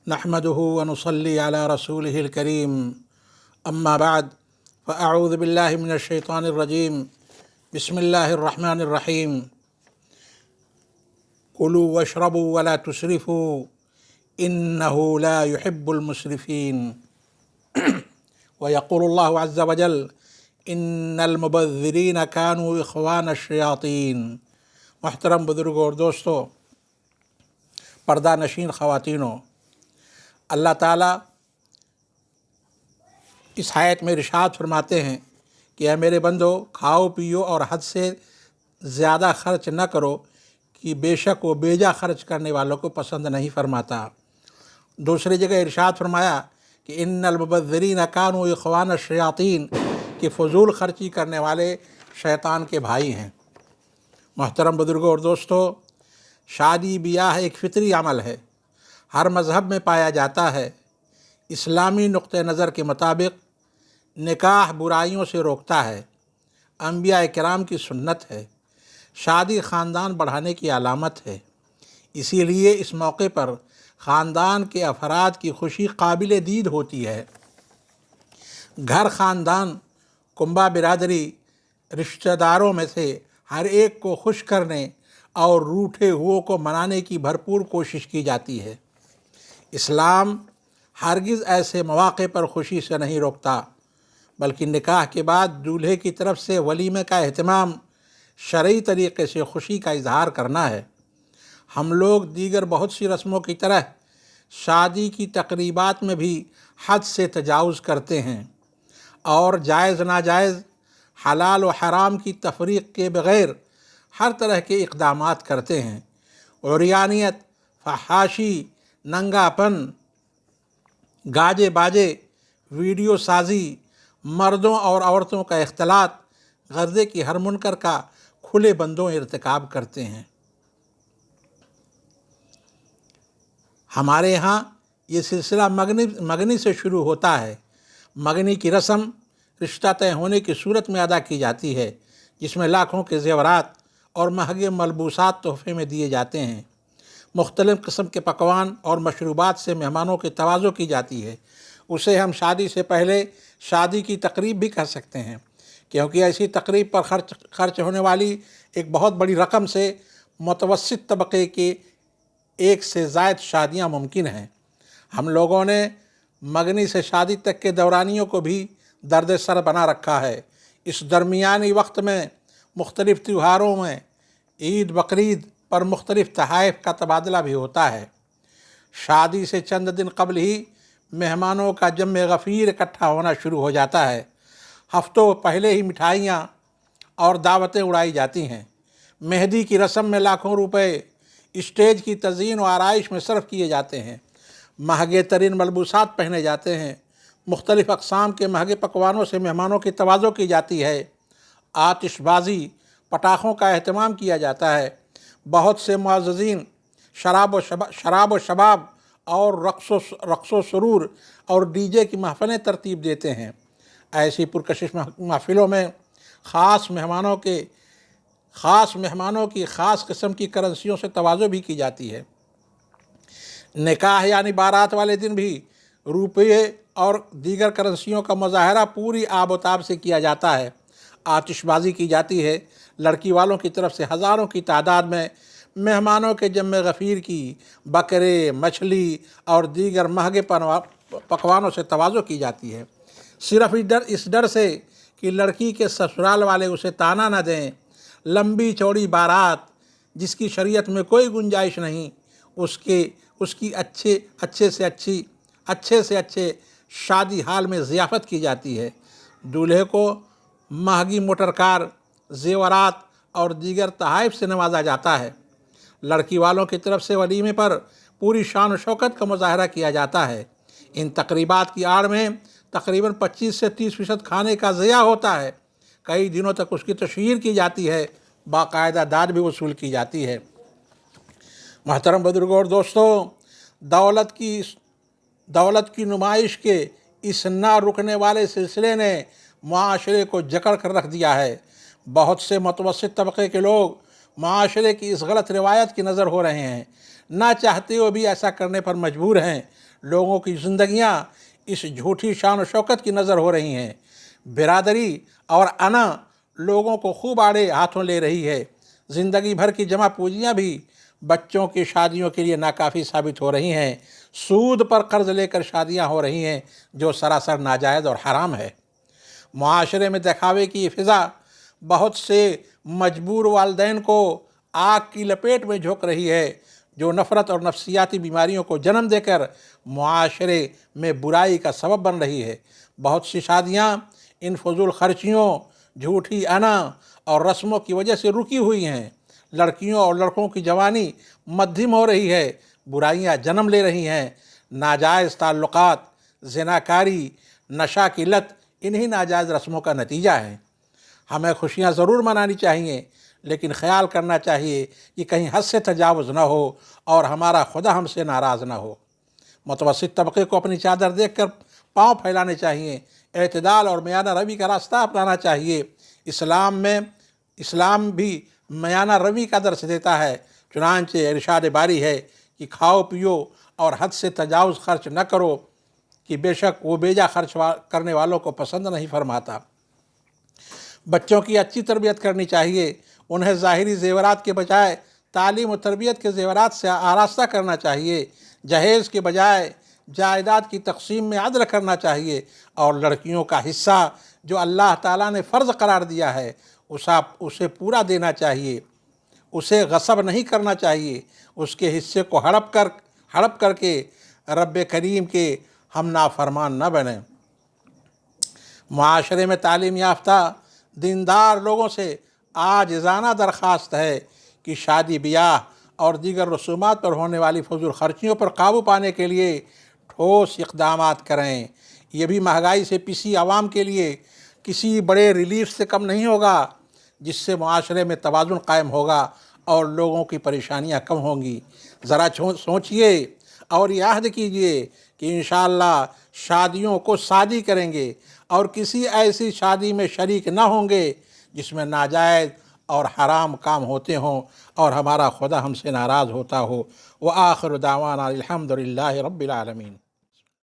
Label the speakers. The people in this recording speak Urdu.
Speaker 1: نحمده ونصلي على رسوله الكريم أما بعد فأعوذ بالله من الشيطان الرجيم بسم الله الرحمن الرحيم كلوا واشربوا ولا تسرفوا إنه لا يحب المسرفين ويقول الله عز وجل إن المبذرين كانوا إخوان الشياطين۔ محترم بزرگوں اور دوستو، پردہ نشین خواتینوں، اللہ تعالیٰ اس آیت میں ارشاد فرماتے ہیں کہ اے میرے بندو، کھاؤ پیو اور حد سے زیادہ خرچ نہ کرو کہ بے شک وہ بیجا خرچ کرنے والوں کو پسند نہیں فرماتا۔ دوسری جگہ ارشاد فرمایا کہ ان المبذرین کانوا اخوان الشیاطین، کہ فضول خرچی کرنے والے شیطان کے بھائی ہیں۔ محترم بزرگوں اور دوستو، شادی بیاہ ایک فطری عمل ہے، ہر مذہب میں پایا جاتا ہے۔ اسلامی نقطہ نظر کے مطابق نکاح برائیوں سے روکتا ہے، انبیاء کرام کی سنت ہے، شادی خاندان بڑھانے کی علامت ہے۔ اسی لیے اس موقع پر خاندان کے افراد کی خوشی قابل دید ہوتی ہے۔ گھر، خاندان، کنبہ برادری، رشتہ داروں میں سے ہر ایک کو خوش کرنے اور روٹھے ہوئوں کو منانے کی بھرپور کوشش کی جاتی ہے۔ اسلام ہرگز ایسے مواقع پر خوشی سے نہیں روکتا، بلکہ نکاح کے بعد دولہے کی طرف سے ولیمے کا اہتمام شرعی طریقے سے خوشی کا اظہار کرنا ہے۔ ہم لوگ دیگر بہت سی رسموں کی طرح شادی کی تقریبات میں بھی حد سے تجاوز کرتے ہیں اور جائز ناجائز، حلال و حرام کی تفریق کے بغیر ہر طرح کے اقدامات کرتے ہیں۔ عریانیت، فحاشی، ننگا پن، گاجے باجے، ویڈیو سازی، مردوں اور عورتوں کا اختلاط، غرضے کی ہر منکر کا کھلے بندوں ارتکاب کرتے ہیں۔ ہمارے ہاں یہ سلسلہ مگنی سے شروع ہوتا ہے۔ مگنی کی رسم رشتہ طے ہونے کی صورت میں ادا کی جاتی ہے، جس میں لاکھوں کے زیورات اور مہنگے ملبوسات تحفے میں دیے جاتے ہیں۔ مختلف قسم کے پکوان اور مشروبات سے مہمانوں کی توازو کی جاتی ہے۔ اسے ہم شادی سے پہلے شادی کی تقریب بھی کہہ سکتے ہیں، کیونکہ ایسی تقریب پر خرچ ہونے والی ایک بہت بڑی رقم سے متوسط طبقے کے ایک سے زائد شادیاں ممکن ہیں۔ ہم لوگوں نے مگنی سے شادی تک کے دورانیوں کو بھی درد سر بنا رکھا ہے۔ اس درمیانی وقت میں مختلف تہواروں میں عید، بقرعید پر مختلف تحائف کا تبادلہ بھی ہوتا ہے۔ شادی سے چند دن قبل ہی مہمانوں کا جم غفیر اکٹھا ہونا شروع ہو جاتا ہے۔ ہفتوں پہلے ہی مٹھائیاں اور دعوتیں اڑائی جاتی ہیں۔ مہندی کی رسم میں لاکھوں روپے اسٹیج کی تزئین و آرائش میں صرف کیے جاتے ہیں۔ مہنگے ترین ملبوسات پہنے جاتے ہیں۔ مختلف اقسام کے مہنگے پکوانوں سے مہمانوں کی توازو کی جاتی ہے۔ آتش بازی، پٹاخوں کا اہتمام کیا جاتا ہے۔ بہت سے معززین شراب و شباب اور رقص و سرور اور ڈی جے کی محفلیں ترتیب دیتے ہیں۔ ایسی پرکشش محفلوں میں خاص مہمانوں کی خاص قسم کی کرنسیوں سے توازو بھی کی جاتی ہے۔ نکاح یعنی بارات والے دن بھی روپے اور دیگر کرنسیوں کا مظاہرہ پوری آب و تاب سے کیا جاتا ہے۔ آتش بازی کی جاتی ہے۔ لڑکی والوں کی طرف سے ہزاروں کی تعداد میں مہمانوں کے جم غفیر کی بکرے، مچھلی اور دیگر مہنگے پکوانوں سے توازو کی جاتی ہے، صرف اس ڈر سے کہ لڑکی کے سسرال والے اسے طعنہ نہ دیں۔ لمبی چوڑی بارات، جس کی شریعت میں کوئی گنجائش نہیں، اس کی اچھے سے اچھے شادی حال میں ضیافت کی جاتی ہے۔ دولہے کو مہنگی موٹر کار، زیورات اور دیگر تحائف سے نوازا جاتا ہے۔ لڑکی والوں کی طرف سے ولیمے پر پوری شان و شوکت کا مظاہرہ کیا جاتا ہے۔ ان تقریبات کی آڑ میں تقریباً 25 سے 30% کھانے کا ضیاع ہوتا ہے۔ کئی دنوں تک اس کی تشہیر کی جاتی ہے، باقاعدہ داد بھی وصول کی جاتی ہے۔ محترم بزرگوں اور دوستوں، دولت کی نمائش کے اس نہ رکنے والے سلسلے نے معاشرے کو جکڑ کر رکھ دیا ہے۔ بہت سے متوسط طبقے کے لوگ معاشرے کی اس غلط روایت کی نظر ہو رہے ہیں۔ نہ چاہتے ہوئے بھی ایسا کرنے پر مجبور ہیں۔ لوگوں کی زندگیاں اس جھوٹی شان و شوکت کی نظر ہو رہی ہیں۔ برادری اور انا لوگوں کو خوب آڑے ہاتھوں لے رہی ہے۔ زندگی بھر کی جمع پونجیاں بھی بچوں کی شادیوں کے لیے ناکافی ثابت ہو رہی ہیں۔ سود پر قرض لے کر شادیاں ہو رہی ہیں جو سراسر ناجائز اور حرام ہے۔ معاشرے میں دکھاوے کی فضا بہت سے مجبور والدین کو آگ کی لپیٹ میں جھونک رہی ہے، جو نفرت اور نفسیاتی بیماریوں کو جنم دے کر معاشرے میں برائی کا سبب بن رہی ہے۔ بہت سی شادیاں ان فضول خرچیوں، جھوٹی انا اور رسموں کی وجہ سے رکی ہوئی ہیں۔ لڑکیوں اور لڑکوں کی جوانی مدھم ہو رہی ہے، برائیاں جنم لے رہی ہیں۔ ناجائز تعلقات، زناکاری، نشہ کی لت انہی ناجائز رسموں کا نتیجہ ہے۔ ہمیں خوشیاں ضرور منانی چاہیے، لیکن خیال کرنا چاہیے کہ کہیں حد سے تجاوز نہ ہو اور ہمارا خدا ہم سے ناراض نہ ہو۔ متوسط طبقے کو اپنی چادر دیکھ کر پاؤں پھیلانے چاہیے، اعتدال اور میانہ روی کا راستہ اپنانا چاہیے۔ اسلام بھی میانہ روی کا درس دیتا ہے، چنانچہ ارشاد باری ہے کہ کھاؤ پیو اور حد سے تجاوز خرچ نہ کرو، کہ بے شک وہ بیجا خرچ کرنے والوں کو پسند نہیں فرماتا۔ بچوں کی اچھی تربیت کرنی چاہیے، انہیں ظاہری زیورات کے بجائے تعلیم و تربیت کے زیورات سے آراستہ کرنا چاہیے۔ جہیز کے بجائے جائیداد کی تقسیم میں عدل کرنا چاہیے، اور لڑکیوں کا حصہ جو اللہ تعالیٰ نے فرض قرار دیا ہے اسے پورا دینا چاہیے، اسے غصب نہیں کرنا چاہیے، اس کے حصے کو ہڑپ کر کے رب کریم کے ہم نافرمان نہ بنیں۔ معاشرے میں تعلیم یافتہ دیندار لوگوں سے عاجزانہ درخواست ہے کہ شادی بیاہ اور دیگر رسومات پر ہونے والی فضول خرچیوں پر قابو پانے کے لیے ٹھوس اقدامات کریں۔ یہ بھی مہنگائی سے پسی عوام کے لیے کسی بڑے ریلیف سے کم نہیں ہوگا، جس سے معاشرے میں توازن قائم ہوگا اور لوگوں کی پریشانیاں کم ہوں گی۔ ذرا سوچئے اور یہ عہد کیجئے کہ انشاءاللہ شادیوں کو شادی کریں گے اور کسی ایسی شادی میں شریک نہ ہوں گے جس میں ناجائز اور حرام کام ہوتے ہوں اور ہمارا خدا ہم سے ناراض ہوتا ہو۔ وآخر دعوانا الحمدللہ رب العالمین۔